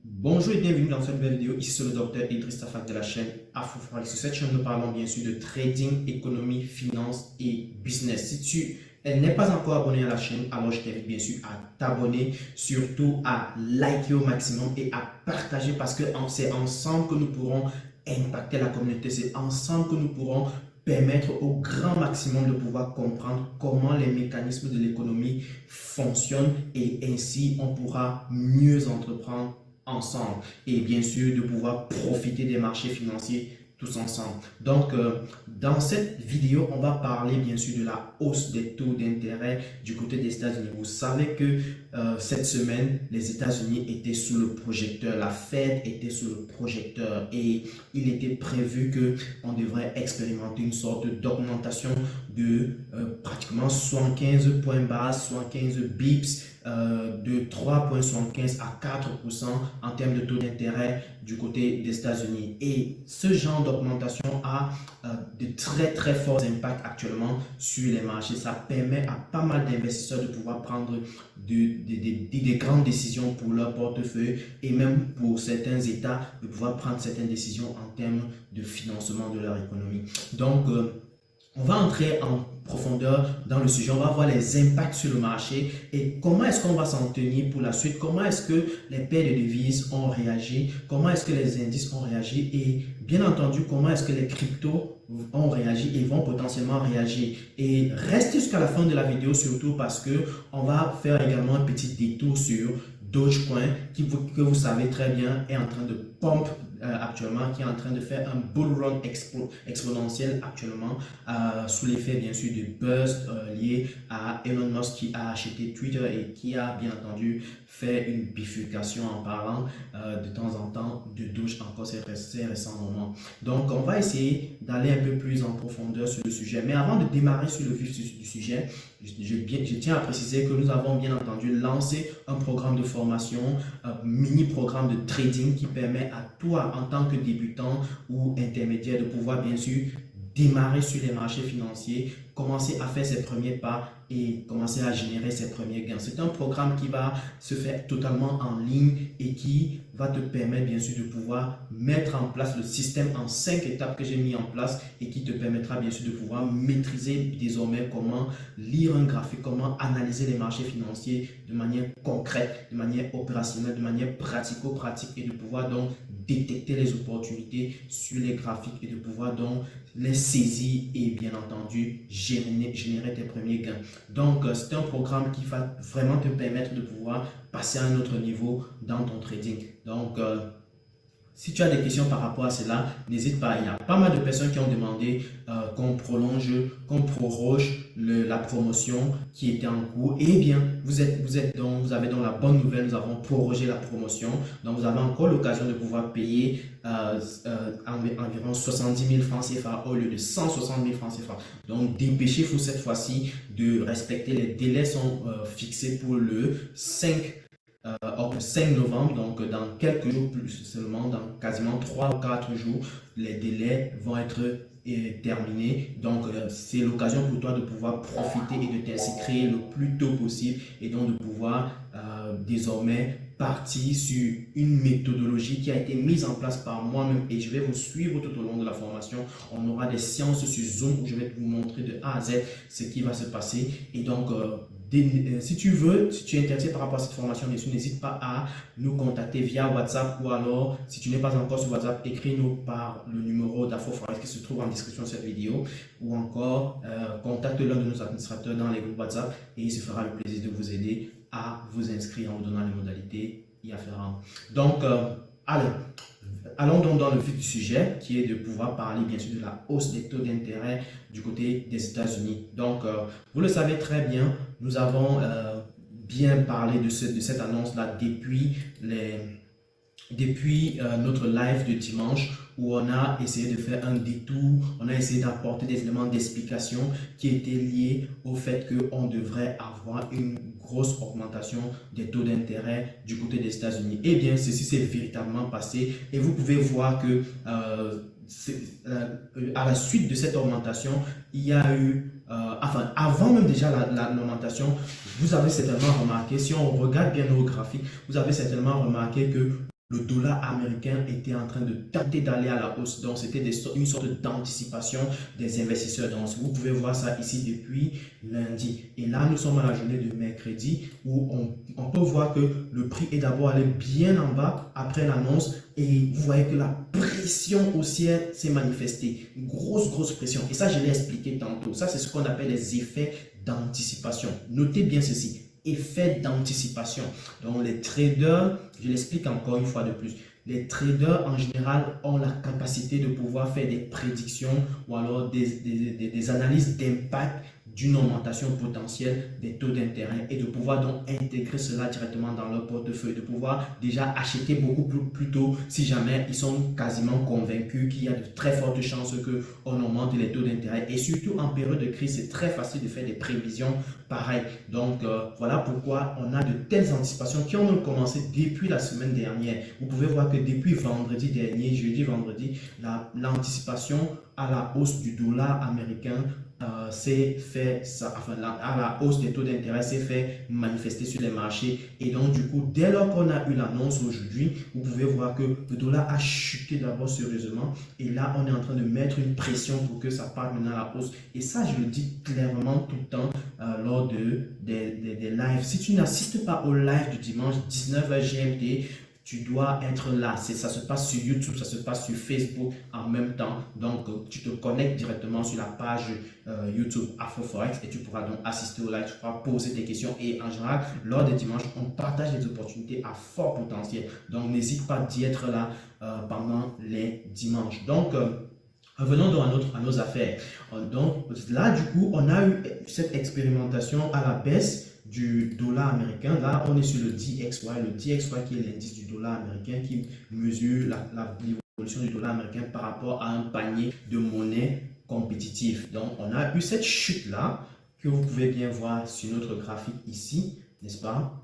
Bonjour et bienvenue dans cette nouvelle vidéo. Ici c'est le docteur Idriss Tafak de la chaîne AfroForex. Sur cette chaîne, nous parlons bien sûr de trading, économie, finance et business. Si tu n'es pas encore abonné à la chaîne, alors je t'invite bien sûr à t'abonner, surtout à liker au maximum et à partager parce que c'est ensemble que nous pourrons impacter la communauté. C'est ensemble que nous pourrons permettre au grand maximum de pouvoir comprendre comment les mécanismes de l'économie fonctionnent et ainsi on pourra mieux entreprendre ensemble et bien sûr de pouvoir profiter des marchés financiers tous ensemble. Donc, dans cette vidéo, on va parler bien sûr de la hausse des taux d'intérêt du côté des États-Unis. Vous savez que cette semaine, les États-Unis étaient sous le projecteur, la Fed était sous le projecteur et il était prévu que on devrait expérimenter une sorte d'augmentation de pratiquement 75 points base, 75 bips, de 3,75 à 4% en termes de taux d'intérêt du côté des États-Unis. Et ce genre d'augmentation a de très forts impacts actuellement sur les marchés. Ça permet à pas mal d'investisseurs de pouvoir prendre des grandes décisions pour leur portefeuille et même pour certains États de pouvoir prendre certaines décisions en termes de financement de leur économie. Donc, on va entrer en profondeur dans le sujet, on va voir les impacts sur le marché et comment est-ce qu'on va s'en tenir pour la suite, comment est-ce que les paires de devises ont réagi, comment est-ce que les indices ont réagi et bien entendu comment est-ce que les cryptos ont réagi et vont potentiellement réagir. Et restez jusqu'à la fin de la vidéo surtout parce que on va faire également un petit détour sur Dogecoin que vous savez très bien est en train de pump actuellement, qui est en train de faire un bull run exponentiel actuellement sous l'effet bien sûr du buzz lié à Elon Musk qui a acheté Twitter et qui a bien entendu fait une bifurcation en parlant de temps en temps de Doge encore ces récents moments. Donc on va essayer d'aller un peu plus en profondeur sur le sujet. Mais avant de démarrer sur le vif du sujet, je tiens à préciser que nous avons bien entendu lancé un programme de formation, un mini programme de trading qui permet à toi en tant que débutant ou intermédiaire de pouvoir bien sûr démarrer sur les marchés financiers, commencer à faire ses premiers pas et commencer à générer ses premiers gains. C'est un programme qui va se faire totalement en ligne et qui va te permettre bien sûr de pouvoir mettre en place le système en 5 étapes que j'ai mis en place et qui te permettra bien sûr de pouvoir maîtriser désormais comment lire un graphique, comment analyser les marchés financiers de manière concrète, de manière opérationnelle, de manière pratico-pratique et de pouvoir donc détecter les opportunités sur les graphiques et de pouvoir donc les saisir et bien entendu générer tes premiers gains. Donc, c'est un programme qui va vraiment te permettre de pouvoir passer à un autre niveau dans ton trading. Donc, si tu as des questions par rapport à cela, n'hésite pas. Il y a pas mal de personnes qui ont demandé qu'on prolonge, qu'on proroge la promotion qui était en cours. Eh bien, vous avez donc la bonne nouvelle, nous avons prorogé la promotion. Donc, vous avez encore l'occasion de pouvoir payer environ 70 000 francs CFA au lieu de 160 000 francs CFA. Donc, dépêchez-vous cette fois-ci de respecter. Les délais sont fixés pour le 5 novembre, donc dans quelques jours plus seulement, dans quasiment 3 ou 4 jours, les délais vont être terminés. Donc, c'est l'occasion pour toi de pouvoir profiter et de t'inscrire le plus tôt possible et donc de pouvoir désormais partir sur une méthodologie qui a été mise en place par moi-même et je vais vous suivre tout au long de la formation. On aura des séances sur Zoom où je vais vous montrer de A à Z ce qui va se passer et donc si tu es intéressé par rapport à cette formation, n'hésite pas à nous contacter via WhatsApp ou alors, si tu n'es pas encore sur WhatsApp, écris-nous par le numéro d'AfroForex qui se trouve en description de cette vidéo ou encore contacte l'un de nos administrateurs dans les groupes WhatsApp et il se fera le plaisir de vous aider à vous inscrire en vous donnant les modalités y afférentes. Donc, allons donc dans le vif du sujet qui est de pouvoir parler bien sûr de la hausse des taux d'intérêt du côté des États-Unis. Donc, vous le savez très bien, nous avons bien parlé de cette annonce-là depuis notre live de dimanche où on a essayé de faire un détour, on a essayé d'apporter des éléments d'explication qui étaient liés au fait qu'on devrait avoir une grosse augmentation des taux d'intérêt du côté des États-Unis. Eh bien, ceci s'est véritablement passé et vous pouvez voir que à la suite de cette augmentation, il y a eu, enfin, avant même déjà l'augmentation, vous avez certainement remarqué, si on regarde bien nos graphiques, vous avez certainement remarqué que le dollar américain était en train de tenter d'aller à la hausse. Donc, c'était une sorte d'anticipation des investisseurs. Donc, vous pouvez voir ça ici depuis lundi. Et là, nous sommes à la journée de mercredi où on peut voir que le prix est d'abord allé bien en bas après l'annonce. Et vous voyez que la pression haussière s'est manifestée. Une grosse pression. Et ça, je l'ai expliqué tantôt. Ça, c'est ce qu'on appelle les effets d'anticipation. Notez bien ceci. Effet d'anticipation. Donc, les traders, je l'explique encore une fois de plus, les traders en général ont la capacité de pouvoir faire des prédictions ou alors des analyses d'impact d'une augmentation potentielle des taux d'intérêt et de pouvoir donc intégrer cela directement dans leur portefeuille, de pouvoir déjà acheter beaucoup plus tôt si jamais ils sont quasiment convaincus qu'il y a de très fortes chances qu'on augmente les taux d'intérêt. Et surtout en période de crise, c'est très facile de faire des prévisions pareilles. Donc voilà pourquoi on a de telles anticipations qui ont commencé depuis la semaine dernière. Vous pouvez voir que depuis vendredi dernier, jeudi, vendredi, l'anticipation à la hausse du dollar américain s'est fait, à la hausse des taux d'intérêt s'est fait manifester sur les marchés. Et donc, du coup, dès lors qu'on a eu l'annonce aujourd'hui, vous pouvez voir que le dollar a chuté d'abord sérieusement. Et là, on est en train de mettre une pression pour que ça parte maintenant à la hausse. Et ça, je le dis clairement tout le temps lors des lives. Si tu n'assistes pas au live du dimanche 19h GMT, tu dois être là. Ça se passe sur YouTube, ça se passe sur Facebook en même temps. Donc, tu te connectes directement sur la page YouTube AfroForex et tu pourras donc assister au live, tu pourras poser tes questions. Et en général, lors des dimanches, on partage des opportunités à fort potentiel. Donc, n'hésite pas d'y être là pendant les dimanches. Donc, revenons donc à nos affaires. Donc, là, du coup, on a eu cette expérimentation à la baisse du dollar américain. Là, on est sur le DXY. Le DXY qui est l'indice du dollar américain qui mesure l'évolution du dollar américain par rapport à un panier de monnaie compétitif. Donc, on a eu cette chute-là que vous pouvez bien voir sur notre graphique ici, n'est-ce pas?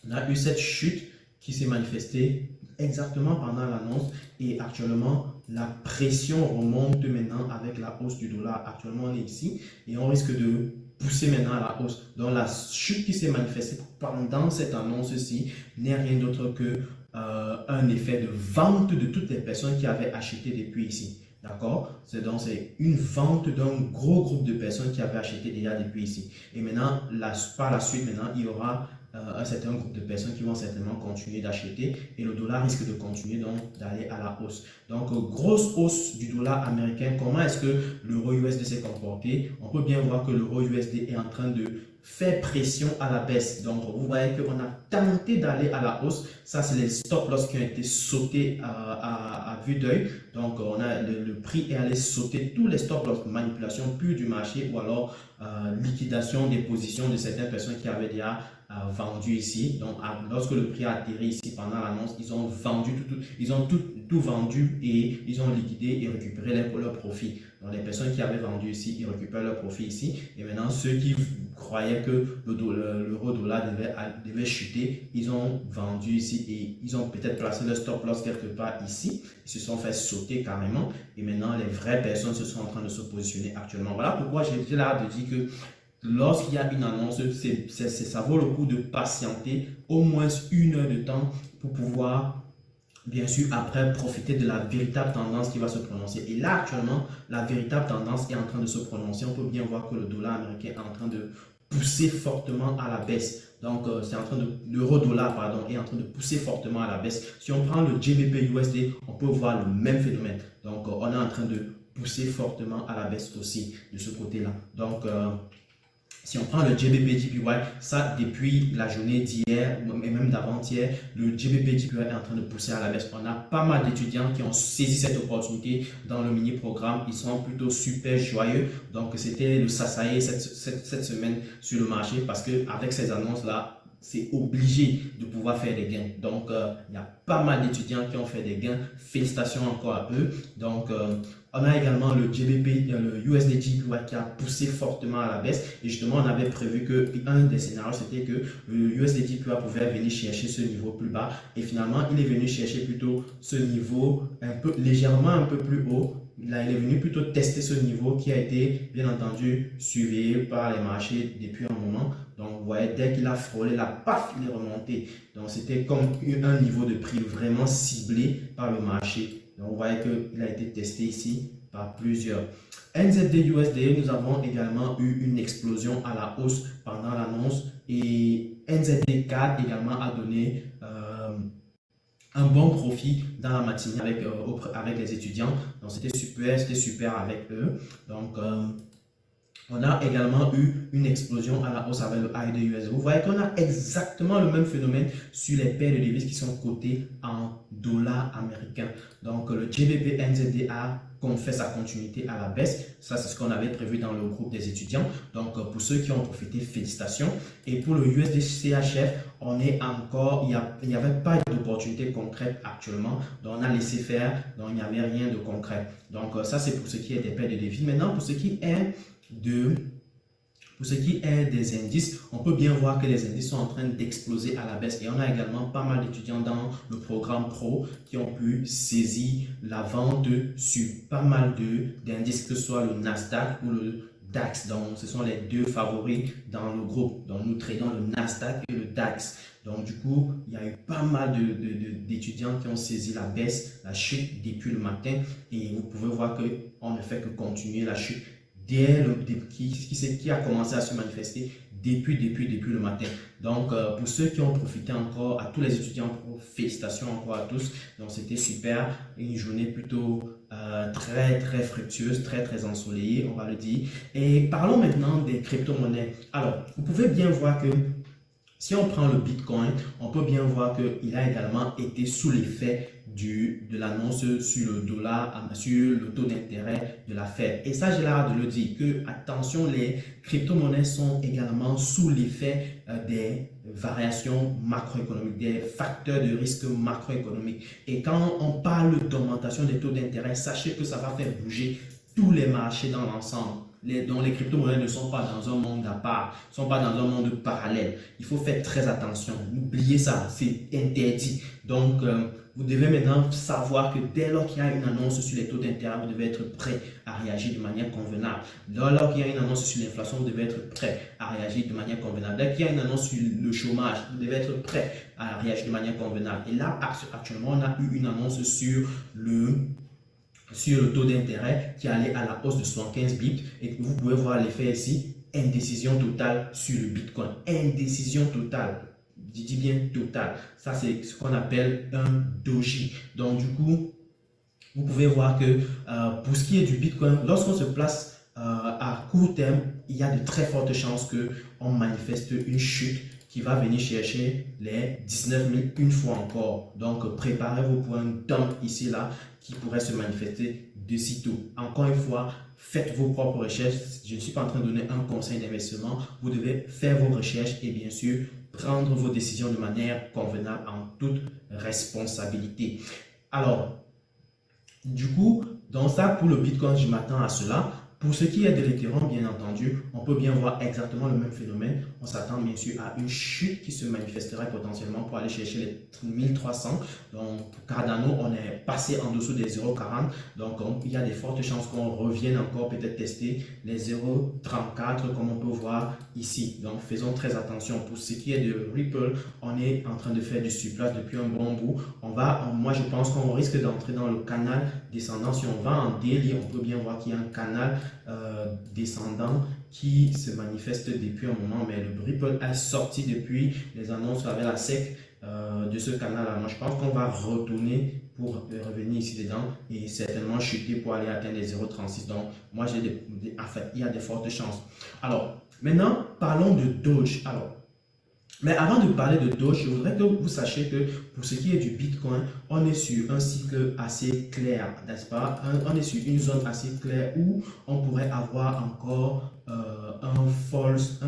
On a eu cette chute qui s'est manifestée exactement pendant l'annonce et actuellement, la pression remonte maintenant avec la hausse du dollar. Actuellement, on est ici et on risque de pousser maintenant à la hausse. Donc, la chute qui s'est manifestée pendant cette annonce-ci n'est rien d'autre que un effet de vente de toutes les personnes qui avaient acheté depuis ici. D'accord? Donc, c'est une vente d'un gros groupe de personnes qui avaient acheté déjà depuis ici. Et maintenant, par la suite, maintenant, il y aura un certain groupe de personnes qui vont certainement continuer d'acheter et le dollar risque de continuer donc d'aller à la hausse. Donc, grosse hausse du dollar américain. Comment est-ce que l'euro USD s'est comporté? On peut bien voir que l'euro USD est en train de faire pression à la baisse. Donc, vous voyez qu'on a tenté d'aller à la hausse. Ça, c'est les stop loss qui ont été sautés à vue d'œil. Donc, on a le prix est allé sauter tous les stop loss, manipulation pure du marché ou alors liquidation des positions de certaines personnes qui avaient déjà vendu ici. Donc, lorsque le prix a atterri ici pendant l'annonce, ils ont vendu tout vendu et ils ont liquidé et récupéré leur profit. Donc, les personnes qui avaient vendu ici, ils récupèrent leur profit ici. Et maintenant, ceux qui croyaient que l'euro-dollar devait chuter, ils ont vendu ici et ils ont peut-être placé leur stop loss quelque part ici. Ils se sont fait sauter carrément. Et maintenant, les vraies personnes se sont en train de se positionner actuellement. Voilà pourquoi j'ai l'air de dire que lorsqu'il y a une annonce, ça vaut le coup de patienter au moins 1 heure de temps pour pouvoir, bien sûr, après profiter de la véritable tendance qui va se prononcer. Et là, actuellement, la véritable tendance est en train de se prononcer. On peut bien voir que le dollar américain est en train de pousser fortement à la baisse. Donc, c'est en train l'euro-dollar, pardon, est en train de pousser fortement à la baisse. Si on prend le GBP USD, on peut voir le même phénomène. Donc, on est en train de pousser fortement à la baisse aussi de ce côté-là. Donc, si on prend le GBP JPY, ça depuis la journée d'hier et même d'avant-hier, le GBP JPY est en train de pousser à la baisse. On a pas mal d'étudiants qui ont saisi cette opportunité dans le mini-programme. Ils sont plutôt super joyeux. Donc, c'était le sasaye cette semaine sur le marché parce qu'avec ces annonces-là, c'est obligé de pouvoir faire des gains. Donc, il y a pas mal d'étudiants qui ont fait des gains. Félicitations encore à eux. Donc, on a également le GBP, le USD JPY qui a poussé fortement à la baisse. Et justement, on avait prévu qu'un des scénarios, c'était que le USD JPY pouvait venir chercher ce niveau plus bas. Et finalement, il est venu chercher plutôt ce niveau légèrement un peu plus haut. Là, il est venu plutôt tester ce niveau qui a été, bien entendu, surveillé par les marchés depuis un moment. Donc, vous voyez, dès qu'il a frôlé la paf, il est remonté. Donc, c'était comme un niveau de prix vraiment ciblé par le marché. Donc, vous voyez qu'il a été testé ici par plusieurs. NZD-USD, nous avons également eu une explosion à la hausse pendant l'annonce et NZD-CAD également a donné un bon profit dans la matinée avec les étudiants. Donc, c'était super avec eux. Donc, on a également eu une explosion à la hausse avec le AED-USD. Vous voyez qu'on a exactement le même phénomène sur les paires de devises qui sont cotées en dollars américains. Donc, le GBP-NZD a fait sa continuité à la baisse. Ça, c'est ce qu'on avait prévu dans le groupe des étudiants. Donc, pour ceux qui ont profité, félicitations. Et pour le USD-CHF, on est encore, il n'y avait pas d'opportunité concrète actuellement. Donc, on a laissé faire. Donc, il n'y avait rien de concret. Donc, ça, c'est pour ce qui est des paires de devises. Maintenant, pour ce qui est des indices, on peut bien voir que les indices sont en train d'exploser à la baisse et on a également pas mal d'étudiants dans le programme Pro qui ont pu saisir la vente sur pas mal d'indices, que ce soit le Nasdaq ou le DAX. Donc, ce sont les deux favoris dans le groupe. Donc, nous tradons le Nasdaq et le DAX. Donc, du coup, il y a eu pas mal d'étudiants qui ont saisi la baisse, la chute depuis le matin et vous pouvez voir qu'on ne fait que continuer la chute qui a commencé à se manifester depuis le matin. Donc, pour ceux qui ont profité encore, à tous les étudiants, félicitations encore à tous. Donc, c'était super. Une journée plutôt très fructueuse, très ensoleillée, on va le dire. Et parlons maintenant des crypto-monnaies. Alors, vous pouvez bien voir que si on prend le Bitcoin, on peut bien voir qu'il a également été sous l'effet de l'annonce sur le dollar, sur le taux d'intérêt de la Fed. Et ça, j'ai l'air de le dire, que attention, les crypto-monnaies sont également sous l'effet des variations macroéconomiques, des facteurs de risque macroéconomiques. Et quand on parle d'augmentation des taux d'intérêt, sachez que ça va faire bouger tous les marchés dans l'ensemble. Donc les crypto-monnaies ne sont pas dans un monde à part, ne sont pas dans un monde parallèle. Il faut faire très attention. N'oubliez ça, c'est interdit. Donc, vous devez maintenant savoir que dès lors qu'il y a une annonce sur les taux d'intérêt, vous devez être prêt à réagir de manière convenable. Dès lors qu'il y a une annonce sur l'inflation, vous devez être prêt à réagir de manière convenable. Dès qu'il y a une annonce sur le chômage, vous devez être prêt à réagir de manière convenable. Et là, actuellement, on a eu une annonce sur le taux d'intérêt qui allait à la hausse de 75 bips et vous pouvez voir l'effet ici, indécision totale sur le Bitcoin. Indécision totale. Je dis bien totale. Ça, c'est ce qu'on appelle un doji. Donc, du coup, vous pouvez voir que pour ce qui est du Bitcoin, lorsqu'on se place à court terme, il y a de très fortes chances qu'on manifeste une chute qui va venir chercher les 19 000 une fois encore. Donc, préparez-vous pour un dump ici, là, qui pourrait se manifester de sitôt. Encore une fois, faites vos propres recherches. Je ne suis pas en train de donner un conseil d'investissement. Vous devez faire vos recherches et bien sûr, prendre vos décisions de manière convenable en toute responsabilité. Alors, du coup, dans ça, pour le Bitcoin, je m'attends à cela. Pour ce qui est de l'Ethereum, bien entendu, on peut bien voir exactement le même phénomène. On s'attend bien sûr à une chute qui se manifesterait potentiellement pour aller chercher les 1300. Donc, pour Cardano, on est passé en dessous des 0,40. Donc, il y a de fortes chances qu'on revienne encore peut-être tester les 0,34 comme on peut voir ici. Donc, faisons très attention. Pour ce qui est de Ripple, on est en train de faire du surplace depuis un bon bout. Moi, je pense qu'on risque d'entrer dans le canal descendant. Si on va en daily, on peut bien voir qu'il y a un canal descendant qui se manifeste depuis un moment, mais le Ripple a sorti depuis les annonces avec la SEC de ce canal-là. Moi, je pense qu'on va retourner pour revenir ici dedans et certainement chuter pour aller atteindre les 0,36. Donc, moi, en fait, il y a de fortes chances. Alors, maintenant, parlons de Doge. Alors, mais avant de parler de Doge, je voudrais que vous sachiez que pour ce qui est du Bitcoin, on est sur un cycle assez clair, n'est-ce pas? On est sur une zone assez claire où on pourrait avoir encore un false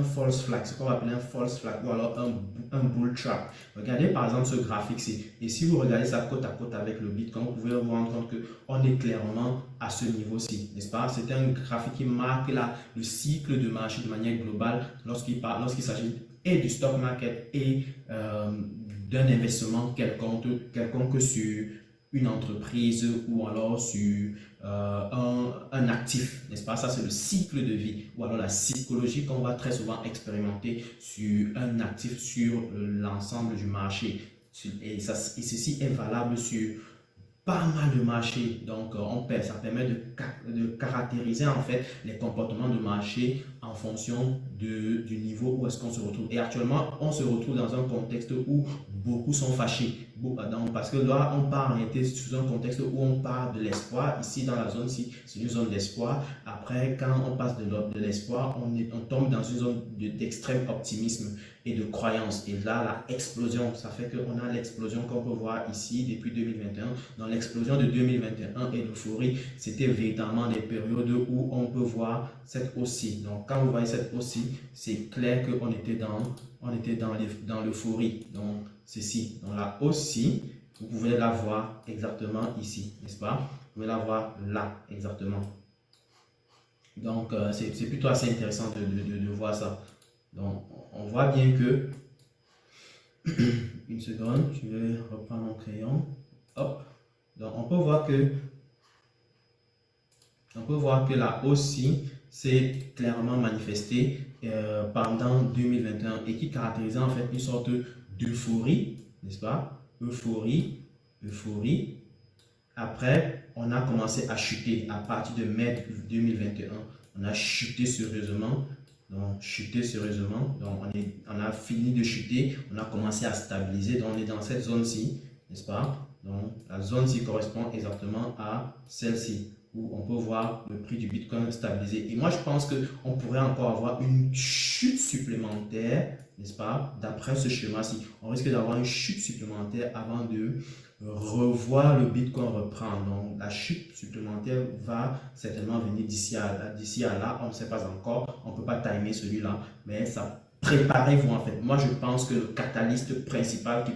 flag, ce qu'on va appeler un false flag ou alors un bull trap. Regardez par exemple ce graphique-ci. Et si vous regardez ça côte à côte avec le Bitcoin, vous pouvez vous rendre compte qu'on est clairement à ce niveau-ci, n'est-ce pas? C'est un graphique qui marque là, le cycle de marché de manière globale lorsqu'il s'agit et du stock market et d'un investissement quelconque sur une entreprise ou alors sur un actif, n'est-ce pas? Ça, c'est le cycle de vie ou alors la psychologie qu'on va très souvent expérimenter sur un actif, sur l'ensemble du marché. Et ceci est valable sur pas mal de marchés. Donc, ça permet de caractériser en fait les comportements de marché en fonction du niveau où est-ce qu'on se retrouve. Et actuellement, on se retrouve dans un contexte où beaucoup sont fâchés. Parce que là, on part en réalité sous un contexte où on part de l'espoir. Ici, dans la zone-ci, c'est une zone d'espoir. Après, quand on passe de l'espoir, on tombe dans une zone d'extrême optimisme et de croyance. Et là, la explosion, ça fait qu'on a l'explosion qu'on peut voir ici depuis 2021. Dans l'explosion de 2021 et l'euphorie, c'était véritablement des périodes où on peut voir cette hausse-ci. Donc, quand vous voyez cette hausse-ci, c'est clair qu'on était dans l'euphorie. Donc, ceci, dans la hausse-ci, vous pouvez la voir exactement ici, n'est-ce pas? Vous pouvez la voir là, exactement. Donc, c'est plutôt assez intéressant de voir ça. Donc, on voit bien que, une seconde, je vais reprendre mon crayon. Hop. Donc, on peut voir la hausse-ci s'est clairement manifestée pendant 2021 et qui caractérisait en fait une sorte d'euphorie, n'est-ce pas? Euphorie. Après, on a commencé à chuter à partir de mai 2021. On a chuté sérieusement. Donc, on a fini de chuter. On a commencé à stabiliser. Donc, on est dans cette zone-ci, n'est-ce pas? Donc, la zone-ci correspond exactement à celle-ci, où on peut voir le prix du Bitcoin stabilisé. Et moi, je pense qu'on pourrait encore avoir une chute supplémentaire, n'est-ce pas? D'après ce schéma-ci, on risque d'avoir une chute supplémentaire avant de revoir le Bitcoin reprendre. Donc, la chute supplémentaire va certainement venir d'ici à là. On ne sait pas encore. On ne peut pas timer celui-là, mais ça, préparez-vous en fait. Moi, je pense que le catalyste principal qui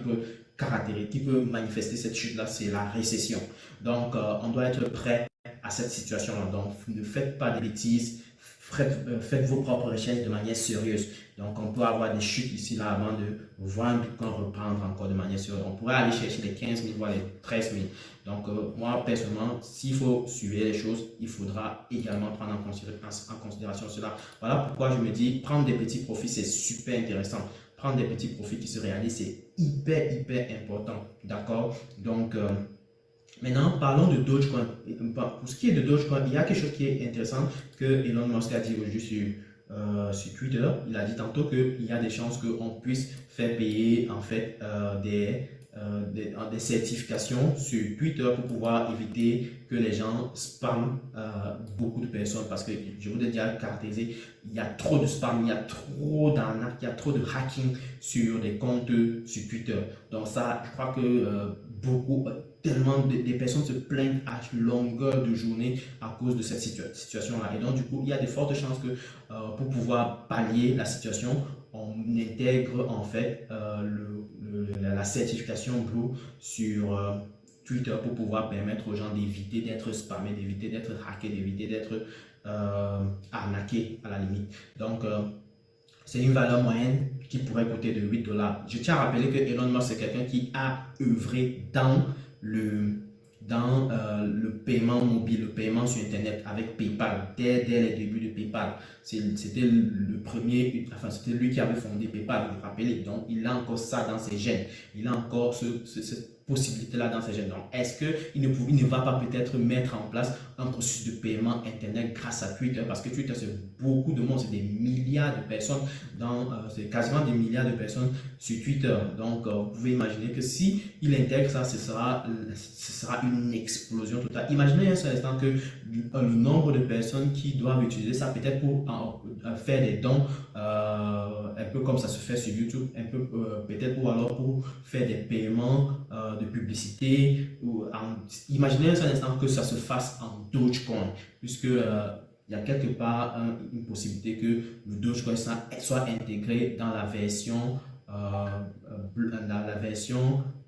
peut manifester cette chute-là, c'est la récession. Donc, on doit être prêt à cette situation-là. Donc, ne faites pas de bêtises. Faites vos propres recherches de manière sérieuse. Donc, on peut avoir des chutes ici, là, avant de voir un Bitcoin reprendre encore de manière sérieuse. On pourrait aller chercher les 15 000, voire les 13 000. Donc, moi, personnellement, s'il faut suivre les choses, il faudra également prendre en considération cela. Voilà pourquoi je me dis, prendre des petits profits, c'est super intéressant. Prendre des petits profits qui se réalisent, c'est hyper important. D'accord? Donc, maintenant, parlons de Dogecoin. Pour ce qui est de Dogecoin, il y a quelque chose qui est intéressant que Elon Musk a dit aujourd'hui sur Twitter. Il a dit tantôt qu'il y a des chances qu'on puisse faire payer en fait des certifications sur Twitter pour pouvoir éviter que les gens spamment beaucoup de personnes, parce que je vous ai déjà caractérisé, il y a trop de spam, il y a trop d'arnaques, il y a trop de hacking sur des comptes sur Twitter. Donc ça, je crois que tellement des personnes se plaignent à longueur de journée à cause de cette situation-là. Et donc, du coup, il y a de fortes chances que pour pouvoir pallier la situation, on intègre en fait la certification Blue sur Twitter pour pouvoir permettre aux gens d'éviter d'être spammés, d'éviter d'être hackés, d'éviter d'être arnaqués à la limite. Donc, c'est une valeur moyenne qui pourrait coûter de 8 $. Je tiens à rappeler que Elon Musk, c'est quelqu'un qui a œuvré dans le paiement mobile, le paiement sur Internet avec PayPal, dès les débuts de PayPal. C'était le premier, enfin, c'était lui qui avait fondé PayPal, vous vous rappelez. Donc, il a encore ça dans ses gènes. Il a encore cette possibilité-là dans ses gènes. Donc, est-ce qu'il ne va pas peut-être mettre en place un processus de paiement Internet grâce à Twitter? Parce que Twitter, c'est beaucoup de monde, c'est des milliards de personnes, c'est quasiment des milliards de personnes sur Twitter. Donc, vous pouvez imaginer que si il intègre ça, ce sera une explosion totale. Imaginez un seul instant que le nombre de personnes qui doivent utiliser ça, peut-être pour faire des dons, un peu comme ça se fait sur YouTube, un peu peut-être, ou alors pour faire des paiements de publicité. Imaginez un seul instant que ça se fasse en Dogecoin, puisque il y a quelque part une possibilité que le Dogecoin soit intégré dans la version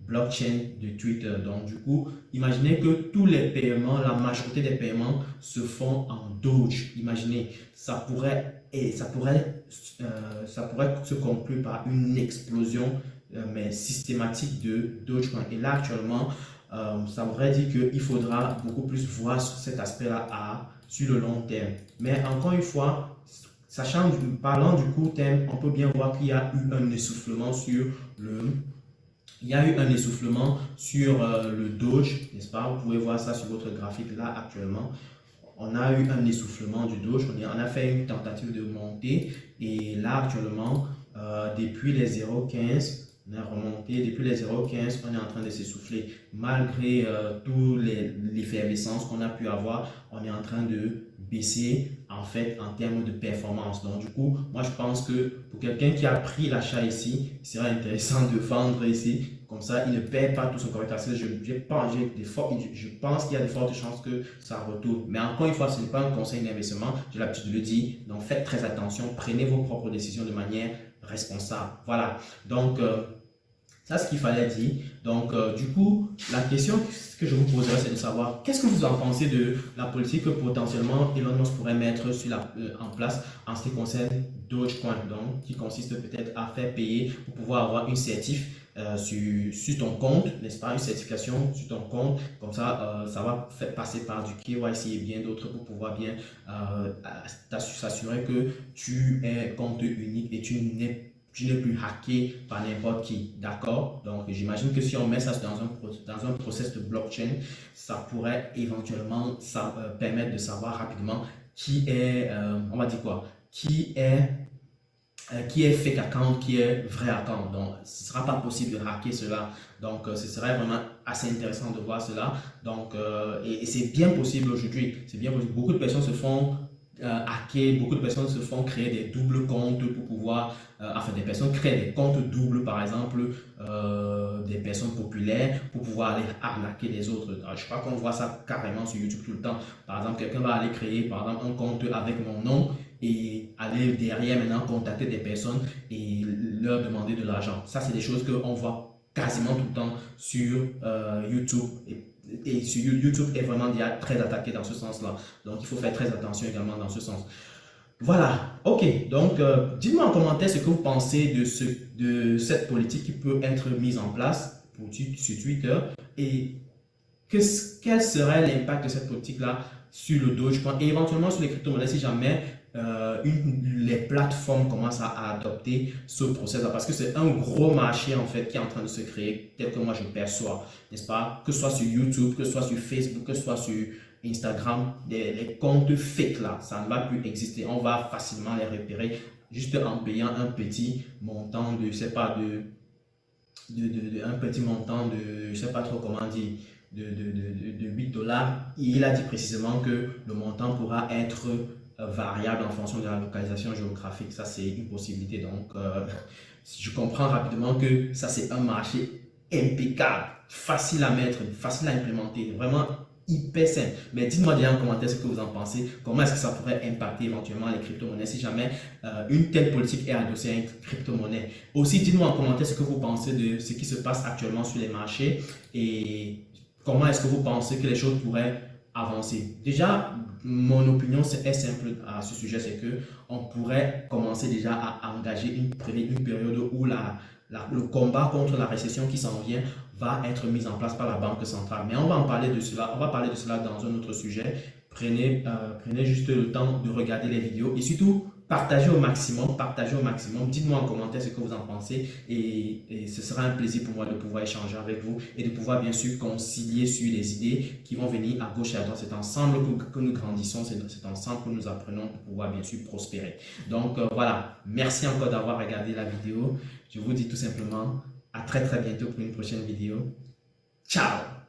blockchain de Twitter. Donc, du coup, imaginez que tous les paiements, la majorité des paiements se font en Doge. Imaginez, ça pourrait se conclure par une explosion mais systématique de Dogecoin. Et là, actuellement, ça voudrait dire qu'il faudra beaucoup plus voir sur cet aspect-là sur le long terme. Mais encore une fois, parlant du court terme, on peut bien voir qu'il y a eu un essoufflement sur le Doge, n'est-ce pas? Vous pouvez voir ça sur votre graphique là actuellement. On a eu un essoufflement du Doge, on a fait une tentative de montée et là actuellement, depuis les 0,15, on a remonté, depuis les 0,15, on est en train de s'essouffler. Malgré toute l'effervescence qu'on a pu avoir, on est en train de baisser en fait en termes de performance. Donc du coup, moi je pense que pour quelqu'un qui a pris l'achat ici, il sera intéressant de vendre ici. Comme ça, il ne perd pas tout son capital. Je pense qu'il y a de fortes chances que ça retourne. Mais encore une fois, ce n'est pas un conseil d'investissement. J'ai l'habitude de le dire. Donc faites très attention. Prenez vos propres décisions de manière responsable. Voilà. Donc, ça, ce qu'il fallait dire. Donc, du coup, la question que je vous poserai, c'est de savoir qu'est-ce que vous en pensez de la politique que potentiellement Elon Musk pourrait mettre en place en ce qui concerne Dogecoin, donc qui consiste peut-être à faire payer pour pouvoir avoir une certif sur ton compte, n'est-ce pas, une certification sur ton compte. Comme ça, ça va passer par du KYC et bien d'autres pour pouvoir bien s'assurer que tu es compte unique et tu n'es plus hacké par n'importe qui, d'accord? Donc, j'imagine que si on met ça dans un process de blockchain, ça pourrait éventuellement permettre de savoir rapidement qui est, on va dire quoi, qui est fake account, qui est vrai account. Donc, ce ne sera pas possible de hacker cela. Donc, ce serait vraiment assez intéressant de voir cela. Donc, et c'est bien possible aujourd'hui. C'est bien possible. Beaucoup de personnes se font hacker, beaucoup de personnes se font créer des doubles comptes pour pouvoir, enfin des personnes créent des comptes doubles par exemple, des personnes populaires pour pouvoir aller arnaquer les autres. Alors, je crois qu'on voit ça carrément sur YouTube tout le temps. Par exemple, quelqu'un va aller créer par exemple un compte avec mon nom et aller derrière maintenant contacter des personnes et leur demander de l'argent. Ça, c'est des choses qu'on voit quasiment tout le temps sur YouTube. Et sur YouTube est vraiment déjà très attaqué dans ce sens-là. Donc, il faut faire très attention également dans ce sens. Voilà, ok. Donc, dites-moi en commentaire ce que vous pensez de cette politique qui peut être mise en place sur Twitter et quel serait l'impact de cette politique-là sur le Dogecoin et éventuellement sur les crypto-monnaies si jamais les plateformes commencent à adopter ce process-là, parce que c'est un gros marché en fait qui est en train de se créer, tel que moi je perçois, n'est-ce pas? Que ce soit sur YouTube, que ce soit sur Facebook, que ce soit sur Instagram, les comptes fake là, ça ne va plus exister. On va facilement les repérer juste en payant un petit montant de, je sais pas, un petit montant de, je sais pas trop comment dire, de 8 dollars. Il a dit précisément que le montant pourra être variable en fonction de la localisation géographique. Ça, c'est une possibilité. Donc, je comprends rapidement que ça, c'est un marché impeccable, facile à mettre, facile à implémenter, vraiment hyper simple. Mais dites-moi déjà en commentaire ce que vous en pensez. Comment est-ce que ça pourrait impacter éventuellement les crypto-monnaies si jamais une telle politique est adossée à une crypto-monnaie. Aussi, dites-moi en commentaire ce que vous pensez de ce qui se passe actuellement sur les marchés et comment est-ce que vous pensez que les choses pourraient avancer. Déjà, mon opinion est simple à ce sujet, c'est que on pourrait commencer déjà à engager une période où le combat contre la récession qui s'en vient va être mis en place par la Banque centrale. Mais on va en parler de cela, on va parler de cela dans un autre sujet. Prenez juste le temps de regarder les vidéos et surtout partagez au maximum, dites-moi en commentaire ce que vous en pensez et ce sera un plaisir pour moi de pouvoir échanger avec vous et de pouvoir bien sûr concilier sur les idées qui vont venir à gauche et à droite. C'est ensemble que nous grandissons, c'est ensemble que nous apprenons pour pouvoir bien sûr prospérer. Donc voilà, merci encore d'avoir regardé la vidéo. Je vous dis tout simplement à très bientôt pour une prochaine vidéo. Ciao!